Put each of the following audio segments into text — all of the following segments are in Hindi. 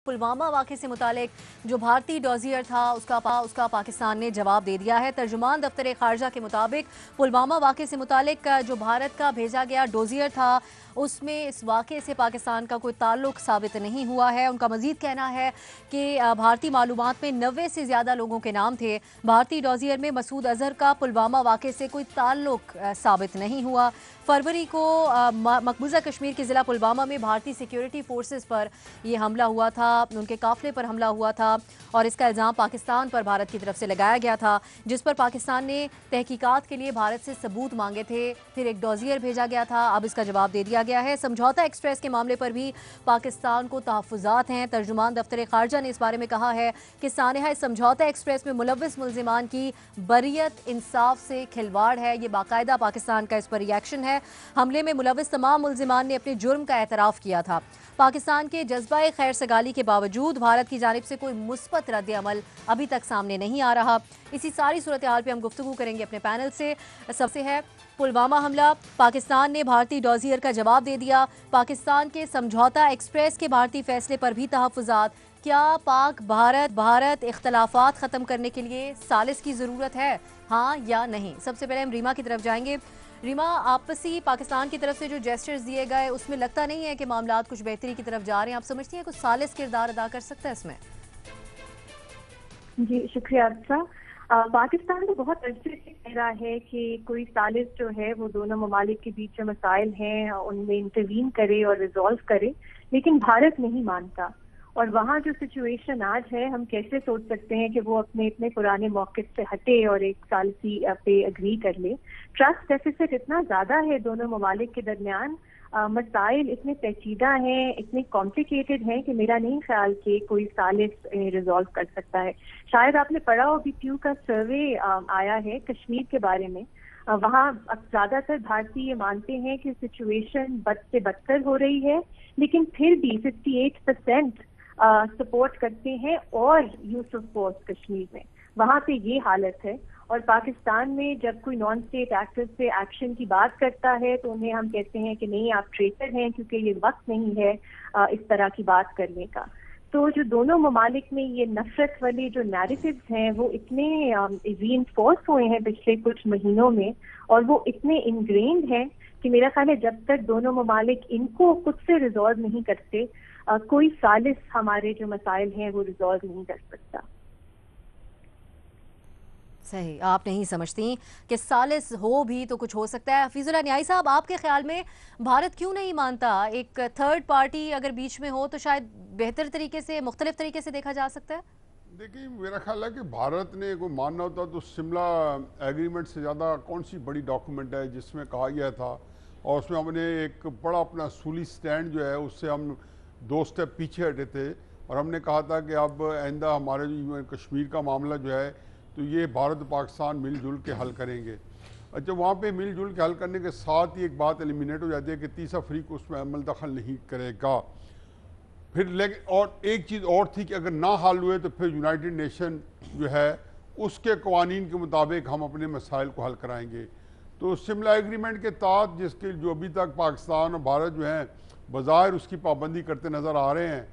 पुलवामा वाक़े से मुतालिक जो भारतीय डॉजियर था उसका पाकिस्तान ने जवाब दे दिया है। तर्जुमान दफ्तर खारजा के मुताबिक पुलवामा वाक़े से मुतालिक जो भारत का भेजा गया डॉजियर था उसमें इस वाक़े से पाकिस्तान का कोई ताल्लुक साबित नहीं हुआ है। उनका मजीद कहना है कि भारतीय मालूमात में 90 से ज़्यादा लोगों के नाम थे। भारतीय डॉजियर में मसूद अजहर का पुलवामा वाक़े से कोई ताल्लुक साबित नहीं हुआ। फरवरी को मकबूजा कश्मीर के ज़िला पुलवामा में भारतीय सिक्योरिटी फोर्सेस पर यह हमला हुआ था, उनके काफिले पर हमला हुआ था और इसका इल्ज़ाम पाकिस्तान पर भारत की तरफ से लगाया गया था, जिस पर पाकिस्तान ने तहकीकात के लिए भारत से सबूत मांगे थे। फिर एक डॉजियर भेजा गया था, अब इसका जवाब दे दिया गया है। समझौता एक्सप्रेस के मामले पर भी पाकिस्तान को तहफ़्फ़ुज़ात हैं। तर्जुमान दफ्तर खारजा ने इस बारे में कहा है कि सानेहा समझौता एक्सप्रेस में मुलव्विस मुल्ज़िमान की बरियत इंसाफ से खिलवाड़ है। ये बाकायदा पाकिस्तान का इस पर रिएक्शन है। हमले में मुलव्विस तमाम मुल्ज़िमान ने अपने जुर्म का एतराफ़ किया था। पाकिस्तान के जज्बा खैर सगाली के बावजूद भारत की जानिब से कोई मुस्बत रद्द अमल अभी तक सामने नहीं आ रहा। इसी सारी सूरत हाल पर हम गुफ्तगू करेंगे अपने पैनल से। सबसे है पुलवामा हमला, पाकिस्तान ने भारतीय डॉजियर का जवाब दे दिया। पाकिस्तान के समझौता एक्सप्रेस के भारतीय फैसले पर भी तहफ़्फ़ुज़ात। क्या पाक भारत इख्तलाफात ख़त्म करने के लिए सालिस की ज़रूरत है, हाँ या नहीं? सबसे पहले हम रीमा की तरफ जाएंगे। रीमा, आपसी पाकिस्तान की तरफ से जो जेस्चर्स दिए गए उसमें लगता नहीं है कि मामलात कुछ बेहतरी की तरफ जा रहे हैं। आप समझती हैं कुछ सालिस किरदार अदा कर सकता है इसमें? जी शुक्रिया अरसा। पाकिस्तान तो बहुत अर्से से कह रहा है कि कोई सालिस जो है वो दोनों ममालिक के बीच जो मसाइल हैं उनमें इंटरवीन करे और रिजॉल्व करे, लेकिन भारत नहीं मानता। और वहाँ जो सिचुएशन आज है, हम कैसे सोच सकते हैं कि वो अपने इतने पुराने मौक़िफ़ से हटे और एक सालिसी पे अग्री कर ले। ट्रस्ट डेफिसिट इतना ज़्यादा है दोनों ममालिक के दरमियान, मसाइल इतने पेचीदा हैं, इतने कॉम्प्लिकेटेड हैं कि मेरा नहीं ख्याल कि कोई सालिस रिजॉल्व कर सकता है। शायद आपने पढ़ा हो कि प्यू का सर्वे आया है कश्मीर के बारे में। वहाँ अब ज़्यादातर भारतीय ये मानते हैं कि सिचुएशन बद से बदतर हो रही है, लेकिन फिर भी 58% सपोर्ट करते हैं और यूज ऑफ फोर्स कश्मीर में। वहाँ पे ये हालत है। और पाकिस्तान में जब कोई नॉन स्टेट एक्टर से एक्शन की बात करता है तो उन्हें हम कहते हैं कि नहीं, आप ट्रेटर हैं, क्योंकि ये वक्त नहीं है इस तरह की बात करने का। तो जो दोनों ममालिक में ये नफरत वाले जो नैरेटिव्स हैं वो इतने रीइंफोर्स हुए हैं पिछले कुछ महीनों में, और वो इतने इनग्रेन्ड हैं कि मेरा ख्याल है जब तक दोनों ममालिक इनको खुद से रिजॉल्व नहीं करते, कोई सालिस हमारे जो मसाइल हैं वो रिजॉल्व नहीं कर सकता। सही, आप नहीं समझती कि सालिस हो भी तो कुछ हो सकता है। हफीजुल्लाह न्याई साहब, आपके ख्याल में भारत क्यों नहीं मानता? एक थर्ड पार्टी अगर बीच में हो तो शायद बेहतर तरीके से, मुख्तलिफ तरीके से देखा जा सकता है। देखिए, मेरा ख्याल है कि भारत ने को मानना होता तो शिमला एग्रीमेंट से ज़्यादा कौन सी बड़ी डॉक्यूमेंट है जिसमें कहा गया था, और उसमें हमने एक बड़ा अपना सूली स्टैंड जो है उससे हम 2 स्टेप पीछे हटे थे, और हमने कहा था कि अब आइंदा हमारे जो कश्मीर का मामला जो है तो ये भारत पाकिस्तान मिलजुल के हल करेंगे। अच्छा, वहाँ पे मिलजुल के हल करने के साथ ही एक बात एलिमिनेट हो जाती है कि तीसरा फरीक उसमें अमल दखल नहीं करेगा। फिर लेकिन और एक चीज़ और थी कि अगर ना हल हुए तो फिर यूनाइटेड नेशन जो है उसके कवानीन के मुताबिक हम अपने मसाइल को हल कराएंगे। तो शिमला एग्रीमेंट के तहत जिसके जो अभी तक पाकिस्तान और भारत जो हैं बज़ाहिर उसकी पाबंदी करते नज़र आ रहे हैं,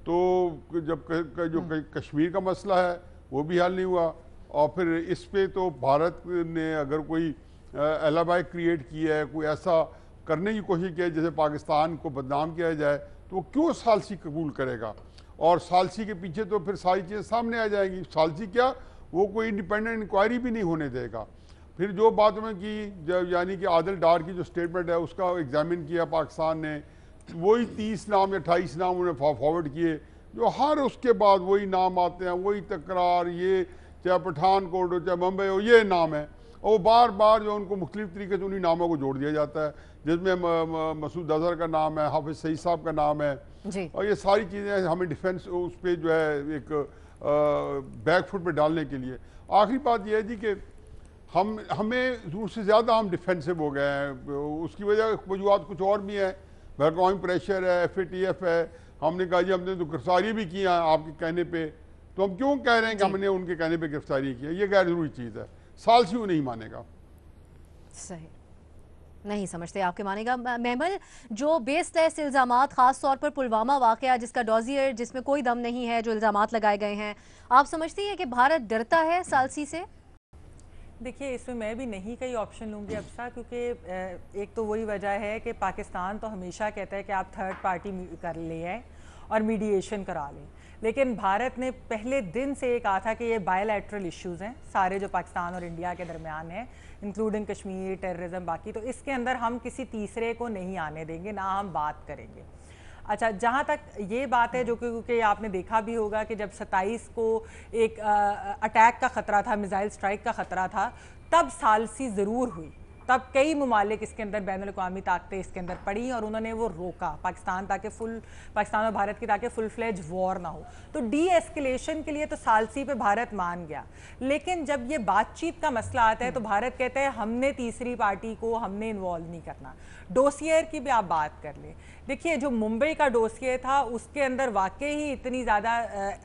तो जब जो कश्मीर का मसला है वो भी हल नहीं हुआ, और फिर इस पे तो भारत ने अगर कोई एलाबाई क्रिएट किया है, कोई ऐसा करने की कोशिश की है जैसे पाकिस्तान को बदनाम किया जाए, तो वो क्यों सालसी कबूल करेगा? और सालसी के पीछे तो फिर सारी चीज़ें सामने आ जाएंगी। सालसी क्या, वो कोई इंडिपेंडेंट इंक्वायरी भी नहीं होने देगा। फिर जो बात में की जब यानी कि आदिल डार की जो स्टेटमेंट है उसका एग्जामिन किया पाकिस्तान ने, वही 30 नाम या 28 नाम उन्हें फॉरवर्ड किए, जो हर उसके बाद वही नाम आते हैं, वही तकरार, ये चाहे पठानकोट हो चाहे मुंबई हो, ये नाम है, और वो बार बार जो उनको मुख्तलिफ तरीके से उन्हीं नामों को जोड़ दिया जाता है, जिसमें मसूद अजहर का नाम है, हाफिज सईद साहब का नाम है जी। और ये सारी चीज़ें हमें डिफेंस उस पर जो है एक बैकफुट पे डालने के लिए। आखिरी बात यह है जी कि हमें जरूर से ज़्यादा हम डिफेंसिव हो गए हैं। उसकी वजह वजूहत कुछ और भी है, बैकग्राउंड प्रेशर है, FATF है। हमने कहा जी हमने तो गिरफ्तारी भी की है आपके कहने पे, तो हम क्यों कह रहे हैं कि हमने उनके कहने पे गिरफ्तारी की है? ये गैर जरूरी चीज़ है, सालसी वो नहीं मानेगा। सही। नहीं समझते आपके मानेगा महमल, जो बेस्ड इल्जामात खास तौर पर पुलवामा वाकया जिसका डॉजियर जिसमें कोई दम नहीं है, जो इल्जामात लगाए गए हैं, आप समझती हैं कि भारत डरता है सालसी से? देखिए, इसमें मैं भी नहीं कई ऑप्शन लूँगी अब्सा, क्योंकि एक तो वही वजह है कि पाकिस्तान तो हमेशा कहता है कि आप थर्ड पार्टी कर ले आए और मीडिएशन करा लें, लेकिन भारत ने पहले दिन से ये कहा था कि ये बायलैटरल इश्यूज़ हैं सारे जो पाकिस्तान और इंडिया के दरमियान हैं, इंक्लूडिंग कश्मीर, टेररिज्म, बाकी, तो इसके अंदर हम किसी तीसरे को नहीं आने देंगे, ना हम बात करेंगे। अच्छा, जहाँ तक ये बात है, जो क्योंकि आपने देखा भी होगा कि जब 27 को एक अटैक का ख़तरा था, मिसाइल स्ट्राइक का ख़तरा था, तब सालसी ज़रूर हुई, तब कई ममालिक इसके अंदर बैनुल-अक़वामी ताकतें इसके अंदर पड़ी और उन्होंने वो रोका पाकिस्तान और भारत की ताकि फुल फ्लेज वॉर ना हो। तो डी एस्केलेशन के लिए तो सालसी पे भारत मान गया, लेकिन जब ये बातचीत का मसला आता है तो भारत कहता है हमने तीसरी पार्टी को हमने इन्वॉल्व नहीं करना। डोसियर की भी आप बात कर लें, देखिए जो मुंबई का डोसियर था उसके अंदर वाकई ही इतनी ज़्यादा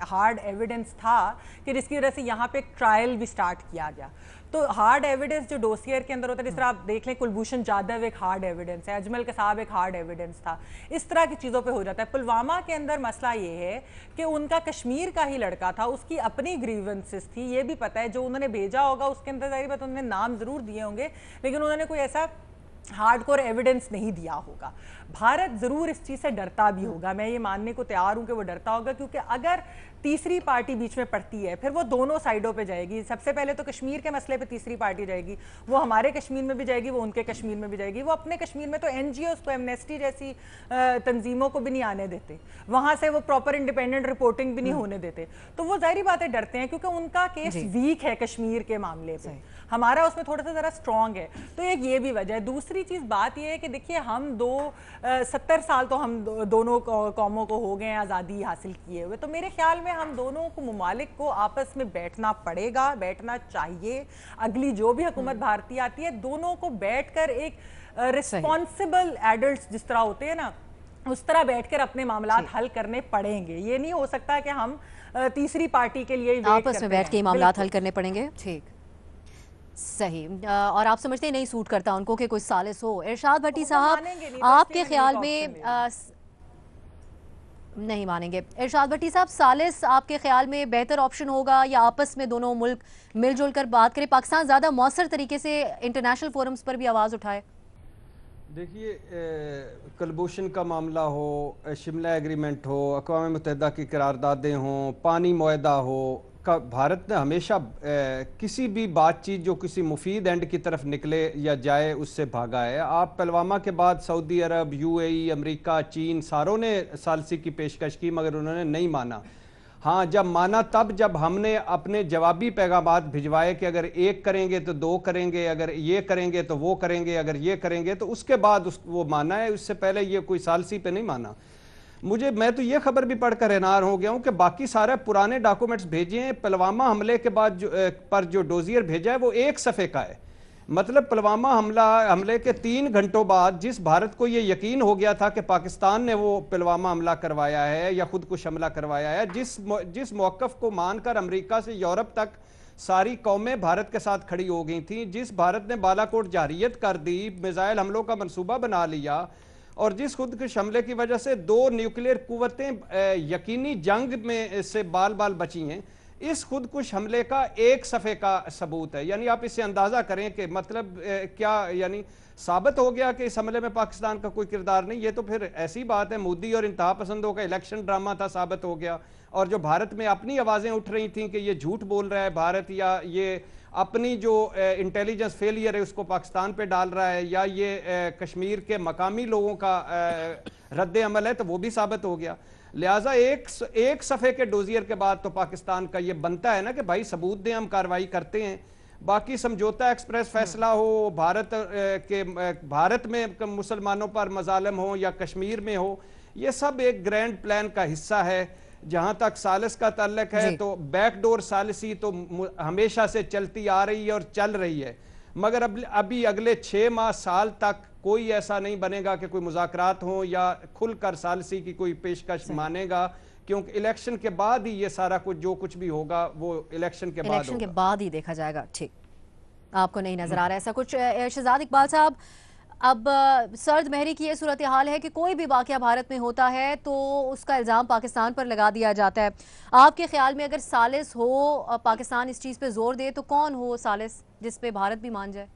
हार्ड एविडेंस था कि जिसकी वजह से यहाँ पे एक ट्रायल भी स्टार्ट किया गया। तो हार्ड एविडेंस जो डोसियर के अंदर होता है, जिस तरह आप देख लें कुलभूषण जाधव एक हार्ड एविडेंस है, अजमल कसाब एक हार्ड एविडेंस था, इस तरह की चीज़ों पे हो जाता है। पुलवामा के अंदर मसला ये है कि उनका कश्मीर का ही लड़का था, उसकी अपनी ग्रीवेंसेस थी, ये भी पता है, जो उन्होंने भेजा होगा उसके अंदर जाहिर बात उन्होंने नाम ज़रूर दिए होंगे, लेकिन उन्होंने कोई ऐसा हार्डकोर एविडेंस नहीं दिया होगा। भारत ज़रूर इस चीज़ से डरता भी होगा, मैं ये मानने को तैयार हूँ कि वो डरता होगा, क्योंकि अगर तीसरी पार्टी बीच में पड़ती है फिर वो दोनों साइडों पे जाएगी। सबसे पहले तो कश्मीर के मसले पे तीसरी पार्टी जाएगी, वो हमारे कश्मीर में भी जाएगी, वो उनके कश्मीर में भी जाएगी। वो अपने कश्मीर में तो NGOs को, एमनेस्टी जैसी तंजीमों को भी नहीं आने देते, वहाँ से वो प्रॉपर इंडिपेंडेंट रिपोर्टिंग भी नहीं होने देते। तो वो जाहिर बात है डरते हैं, क्योंकि उनका केस वीक है कश्मीर के मामले पर, हमारा उसमें थोड़ा सा ज़रा स्ट्रॉन्ग है। तो एक ये भी वजह है। दूसरी चीज़ बात यह है कि देखिए हम 70 साल तो हम दोनों कौमों को हो गए हैं आज़ादी हासिल किए हुए, तो मेरे ख्याल में हम दोनों को ममालिक को आपस में बैठना पड़ेगा, बैठना चाहिए। अगली जो भी हुकूमत भारतीय आती है, दोनों को बैठकर एक रिस्पॉन्सिबल एडल्ट जिस तरह होते हैं ना, उस तरह बैठकर अपने मामलात हल करने पड़ेंगे। ये नहीं हो सकता कि हम तीसरी पार्टी के लिए आपस में बैठ के मामलात हल करने पड़ेंगे। ठीक, सही। और आप समझते हैं नहीं सूट करता उनको कि कोई सालिस हो? इरशाद भट्टी साहब, आपके ख्याल में नहीं मानेंगे? इरशाद भट्टी साहब, सालिस आपके ख्याल में बेहतर ऑप्शन होगा या आपस में दोनों मुल्क मिलजुल कर बात करें, पाकिस्तान ज़्यादा मौसर तरीके से इंटरनेशनल फोरम्स पर भी आवाज़ उठाए? देखिए, कुलभूषण का मामला हो, शिमला एग्रीमेंट हो, अक़वाम मुत्तहिदा की करारदादें हों, पानी मुआहदा हो, का भारत ने हमेशा किसी भी बातचीत जो किसी मुफीद एंड की तरफ निकले या जाए उससे भागा है। आप पुलवामा के बाद सऊदी अरब, UAE, अमेरिका, चीन सारों ने सालसी की पेशकश की, मगर उन्होंने नहीं माना। हाँ, जब माना तब जब हमने अपने जवाबी पैगामात भिजवाए कि अगर एक करेंगे तो दो करेंगे, अगर ये करेंगे तो वो करेंगे, अगर ये करेंगे तो उसके बाद वो माना है। उससे पहले ये कोई सालसी पे नहीं माना। मैं तो ये खबर भी पढ़कर हैरान हो गया हूं कि बाकी सारे पुराने डॉक्यूमेंट्स भेजे हैं, पुलवामा हमले के बाद पर जो डोजियर भेजा है वो एक सफ़े का है। मतलब पुलवामा हमले के 3 घंटों बाद जिस भारत को ये यकीन हो गया था कि पाकिस्तान ने वो पुलवामा हमला करवाया है या खुदकुश हमला करवाया है, जिस मौक़िफ़ को मानकर अमेरिका से यूरोप तक सारी कौमें भारत के साथ खड़ी हो गई थी, जिस भारत ने बालाकोट जारियत कर दी, मिसाइल हमलों का मनसूबा बना लिया, और जिस खुदकुश हमले की वजह से 2 न्यूक्लियर कुव्वतें यकीनी जंग में से बाल बाल बची हैं, इस खुदकुश हमले का एक सफ़े का सबूत है। यानी आप इससे अंदाज़ा करें कि मतलब क्या, यानी साबित हो गया कि इस हमले में पाकिस्तान का कोई किरदार नहीं। ये तो फिर ऐसी बात है, मोदी और इंतहा पसंदों का इलेक्शन ड्रामा था, साबित हो गया। और जो भारत में अपनी आवाज़ें उठ रही थी कि ये झूठ बोल रहा है भारत, या ये अपनी जो इंटेलिजेंस फेलियर है उसको पाकिस्तान पे डाल रहा है, या ये कश्मीर के मकामी लोगों का रद्द अमल है, तो वो भी साबित हो गया। लिहाजा एक सफ़े के डोजियर के बाद तो पाकिस्तान का ये बनता है ना कि भाई सबूत दें, हम कार्रवाई करते हैं। बाकी समझौता एक्सप्रेस फैसला हो, भारत में मुसलमानों पर मजालम हो या कश्मीर में हो, ये सब एक ग्रैंड प्लान का हिस्सा है। जहां तक सालिस का ताल्लुक है तो बैकडोर सालिसी तो हमेशा से चलती आ रही है और चल रही है, मगर अभी अगले 6 माह साल तक कोई ऐसा नहीं बनेगा कि कोई मुज़ाकरात हो या खुलकर सालिसी की कोई पेशकश मानेगा, क्योंकि इलेक्शन के बाद ही ये सारा कुछ जो कुछ भी होगा वो इलेक्शन के बाद ही देखा जाएगा। ठीक, आपको नहीं नजर आ रहा ऐसा कुछ? शहजाद इकबाल साहब, अब सर्द महरी की ये सूरत हाल है कि कोई भी वाकया भारत में होता है तो उसका इल्ज़ाम पाकिस्तान पर लगा दिया जाता है। आपके ख्याल में अगर सालिस हो, पाकिस्तान इस चीज़ पे जोर दे, तो कौन हो सालिस जिस पे भारत भी मान जाए?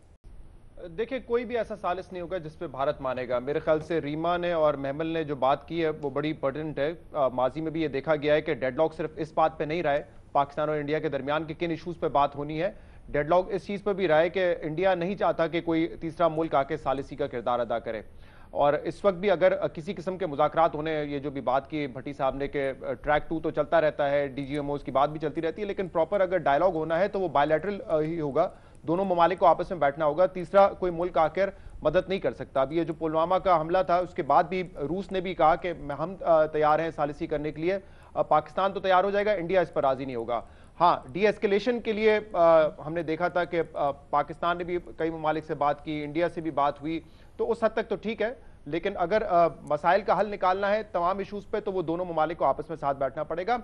देखिए, कोई भी ऐसा सालिस नहीं होगा जिस पे भारत मानेगा। मेरे ख्याल से रीमा ने और महमल ने जो बात की है वो बड़ी पर्टिनेंट है। माजी में भी ये देखा गया है कि डेडलॉक सिर्फ इस बात पे नहीं रहा है पाकिस्तान और इंडिया के दरमियान कि किन इशूज़ पे बात होनी है। डेडलॉक इस चीज़ पर भी रहा है कि इंडिया नहीं चाहता कि कोई तीसरा मुल्क आके सालिसी का किरदार अदा करे। और इस वक्त भी अगर किसी किस्म के मुज़ाकरात होने, ये जो भी बात की भट्टी साहब ने कि ट्रैक 2 तो चलता रहता है, DGMOs की बात भी चलती रहती है, लेकिन प्रॉपर अगर डायलॉग होना है तो वो बायलैटरल ही होगा। दोनों ममालिक को आपस में बैठना होगा, तीसरा कोई मुल्क आकर मदद नहीं कर सकता। अभी ये जो पुलवामा का हमला था उसके बाद भी रूस ने भी कहा कि हम तैयार हैं सालिसी करने के लिए। पाकिस्तान तो तैयार हो जाएगा, इंडिया इस पर राजी नहीं होगा। हाँ, डी-एस्केलेशन के लिए हमने देखा था कि पाकिस्तान ने भी कई ममालिक से बात की, इंडिया से भी बात हुई, तो उस हद तक तो ठीक है। लेकिन अगर मसाइल का हल निकालना है तमाम इशूज़ पे, तो वो दोनों ममालिक को आपस में साथ बैठना पड़ेगा।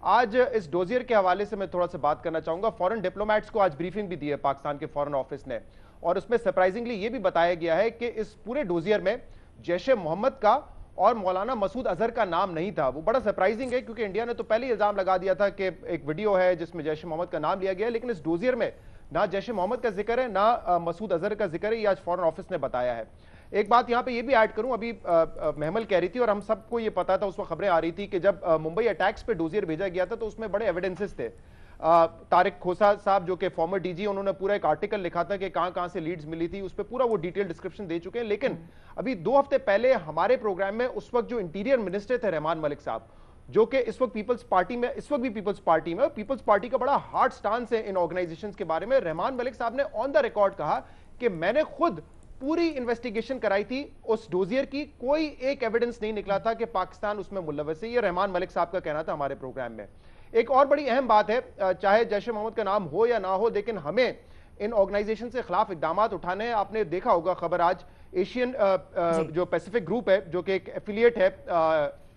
आज इस डोजियर के हवाले से मैं थोड़ा सा बात करना चाहूँगा। फॉरेन डिप्लोमेट्स को आज ब्रीफिंग भी दी है पाकिस्तान के फॉरेन ऑफिस ने, और उसमें सरप्राइजिंगली ये भी बताया गया है कि इस पूरे डोजियर में जैश-ए-मोहम्मद का और मौलाना मसूद अजहर का नाम नहीं था। वो बड़ा सरप्राइजिंग है क्योंकि इंडिया ने तो पहले ही इल्जाम लगा दिया था कि एक वीडियो है जिसमें जैश-ए-मोहम्मद का नाम लिया गया है, लेकिन इस डोजियर में ना जैश-ए-मोहम्मद का जिक्र है ना मसूद अजहर का जिक्र है। ये आज फॉरेन ऑफिस ने बताया है। एक बात यहाँ पे ये भी ऐड करूं, अभी महमल कह रही थी और हम सबको ये पता था, उस वक्त खबरें आ रही थी कि जब मुंबई अटैक्स पे डोजियर भेजा गया था तो उसमें बड़े एविडेंसेस थे। तारिक खोसा साहब जो कि फॉर्मर डीजी, उन्होंने पूरा एक आर्टिकल लिखा था कि कहां से लीड्स मिली थी, उस पर पूरा वो डिटेल डिस्क्रिप्शन दे चुके हैं। लेकिन अभी 2 हफ्ते पहले हमारे प्रोग्राम में उस वक्त जो इंटीरियर मिनिस्टर थे रहमान मलिक साहब, जो कि इस वक्त पीपल्स पार्टी में, इस वक्त भी पीपल्स पार्टी में, पीपल्स पार्टी का बड़ा हार्ड स्टांस है इन ऑर्गेनाइजेशंस के बारे में, रहमान मलिक साहब ने ऑन द रिकॉर्ड कहा कि मैंने खुद पूरी इन्वेस्टिगेशन कराई थी उस डोजियर की, कोई एक एविडेंस नहीं निकला था कि पाकिस्तान उसमें मुल्लविस है। ये रहमान मलिक साहब का कहना था हमारे प्रोग्राम में। एक और बड़ी अहम बात है, चाहे जैश-ए-मोहम्मद का नाम हो या ना हो, लेकिन हमें इन ऑर्गेनाइजेशन से खिलाफ इकदाम उठाने हैं। आपने देखा होगा खबर आज, एशियन जो पैसिफिक ग्रुप है जो कि एक एफिलिएट है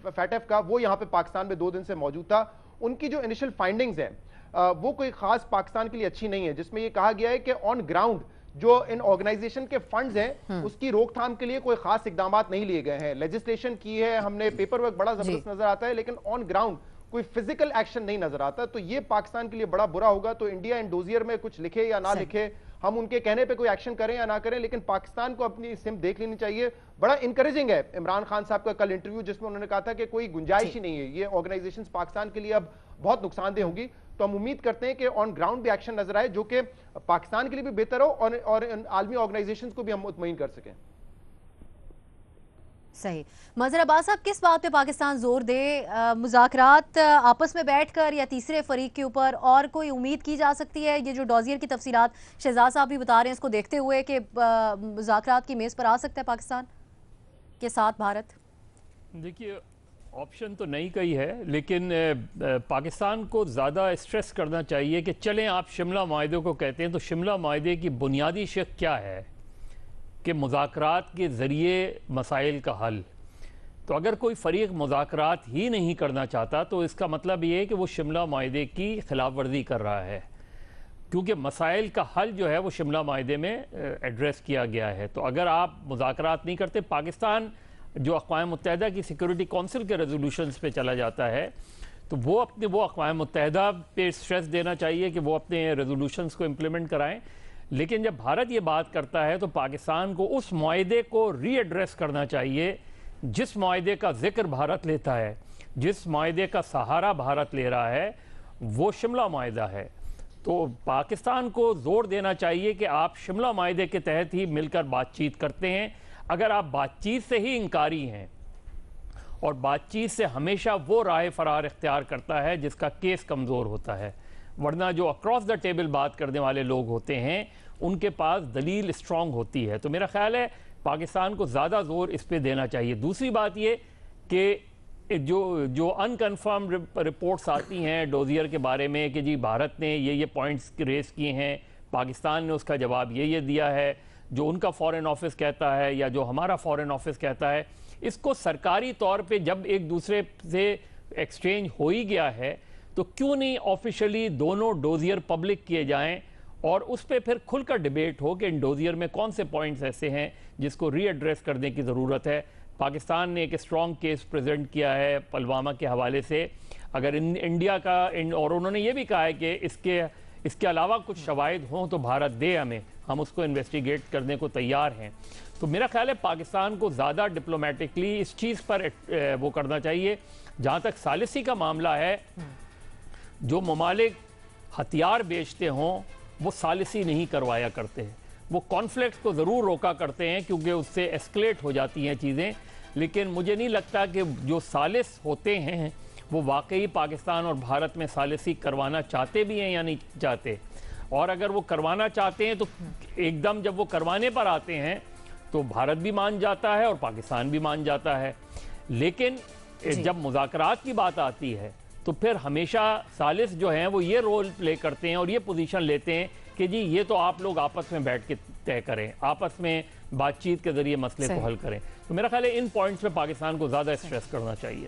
फैटेफ का, वो यहाँ पे पाकिस्तान में 2 दिन से मौजूद था। उनकी जो इनिशियल फाइंडिंग्स हैं वो कोई खास पाकिस्तान के लिए अच्छी नहीं है, जिसमें ये कहा गया है कि ऑन ग्राउंड जो इन ऑर्गेनाइजेशन के फंड्स हैं उसकी रोकथाम के लिए कोई खास इकदाम नहीं लिए गए हैं। लेजिस्लेशन की है हमने, पेपर वर्क बड़ा जबरदस्त नजर आता है, लेकिन ऑन ग्राउंड कोई फिजिकल एक्शन नहीं नजर आता। तो ये पाकिस्तान के लिए बड़ा बुरा होगा। तो इंडिया इन डोजियर में कुछ लिखे या ना लिखे, हम उनके कहने पे कोई एक्शन करें या ना करें, लेकिन पाकिस्तान को अपनी सिम देख लेनी चाहिए। बड़ा इंकरेजिंग है इमरान खान साहब का कल इंटरव्यू, जिसमें उन्होंने कहा था कि कोई गुंजाइश ही नहीं है, ये ऑर्गेनाइजेशंस पाकिस्तान के लिए अब बहुत नुकसानदेह होंगी। तो हम उम्मीद करते हैं कि ऑन ग्राउंड भी एक्शन नजर आए जो कि पाकिस्तान के लिए भी बेहतर हो और आलमी ऑर्गेनाइजेशंस को भी हम मुतमईन कर सकें। सही। मंजर अब्बास साहब, किस बात पे पाकिस्तान जोर दे? मुज़ाकरात आपस में बैठकर या तीसरे फरीक के ऊपर? और कोई उम्मीद की जा सकती है ये जो डोजियर की तफसीलात शहजाद साहब भी बता रहे हैं, इसको देखते हुए कि मुज़ाकरात की मेज़ पर आ सकता है पाकिस्तान के साथ भारत? देखिए, ऑप्शन तो नहीं कही है, लेकिन पाकिस्तान को ज़्यादा स्ट्रेस करना चाहिए कि चलें आप शिमला माहदे को कहते हैं, तो शिमला माहदे की बुनियादी शिक क्या है कि मुज़ाकरात के ज़रिए मसाइल का हल। तो अगर कोई फ़रीक मुज़ाकरात ही नहीं करना चाहता तो इसका मतलब ये है कि वो शिमला माहदे की खिलाफ वर्जी कर रहा है, क्योंकि मसाइल का हल जो है वो शिमला माहदे में एड्रेस किया गया है। तो अगर आप मुज़ाकरात नहीं करते, पाकिस्तान जो अक़वाम मुत्तहिदा की सिक्योरिटी काउंसिल के रेजोल्यूशंस पे चला जाता है, तो वो अक़वाम मुत्तहिदा पे स्ट्रेस देना चाहिए कि वो अपने रेजोल्यूशंस को इम्प्लीमेंट कराएं। लेकिन जब भारत ये बात करता है तो पाकिस्तान को उस मुआहदे को रीएड्रेस करना चाहिए जिस मुआहदे का जिक्र भारत लेता है, जिस मुआहदे का सहारा भारत ले रहा है, वो शिमला मुआहदा है। तो पाकिस्तान को जोर देना चाहिए कि आप शिमला मुआहदे के तहत ही मिलकर बातचीत करते हैं। अगर आप बातचीत से ही इनकारी हैं और बातचीत से हमेशा वो राह फरार इख्तियार करता है जिसका केस कमज़ोर होता है, वरना जो अक्रॉस द टेबल बात करने वाले लोग होते हैं उनके पास दलील स्ट्रॉन्ग होती है। तो मेरा ख्याल है पाकिस्तान को ज़्यादा जोर इस पे देना चाहिए। दूसरी बात ये कि जो अनकन्फर्म रिपोर्ट्स आती हैं डोजियर के बारे में कि जी भारत ने ये पॉइंट्स रेस किए हैं, पाकिस्तान ने उसका जवाब ये दिया है, जो उनका फॉरेन ऑफिस कहता है या जो हमारा फॉरेन ऑफिस कहता है, इसको सरकारी तौर पे जब एक दूसरे से एक्सचेंज हो ही गया है तो क्यों नहीं ऑफिशियली दोनों डोजियर पब्लिक किए जाएं और उस पर फिर खुलकर डिबेट हो कि इन डोजियर में कौन से पॉइंट्स ऐसे हैं जिसको रीएड्रेस करने की ज़रूरत है। पाकिस्तान ने एक स्ट्रॉन्ग केस प्रेजेंट किया है पुलवामा के हवाले से, अगर इंडिया का और उन्होंने ये भी कहा है कि इसके अलावा कुछ शवाहिद हों तो भारत दे हमें, हम उसको इन्वेस्टिगेट करने को तैयार हैं। तो मेरा ख्याल है पाकिस्तान को ज़्यादा डिप्लोमेटिकली इस चीज़ पर वो करना चाहिए। जहाँ तक सालिसी का मामला है, जो ममालिक हथियार बेचते हों वो सालिसी नहीं करवाया करते हैं, वो कॉन्फ्लिक्ट को ज़रूर रोका करते हैं क्योंकि उससे एस्केलेट हो जाती हैं चीज़ें। लेकिन मुझे नहीं लगता कि जो सालिस होते हैं वो वाकई पाकिस्तान और भारत में सालिसी करवाना चाहते भी हैं या नहीं चाहते। और अगर वो करवाना चाहते हैं तो एकदम जब वो करवाने पर आते हैं तो भारत भी मान जाता है और पाकिस्तान भी मान जाता है। लेकिन जब मुज़ाकरात की बात आती है तो फिर हमेशा सालिस जो हैं वो ये रोल प्ले करते हैं और ये पोजीशन लेते हैं कि जी ये तो आप लोग आपस में बैठ के तय करें, आपस में बातचीत के जरिए मसले को हल करें। तो मेरा ख्याल है इन पॉइंट्स पे पाकिस्तान को ज़्यादा स्ट्रेस करना चाहिए।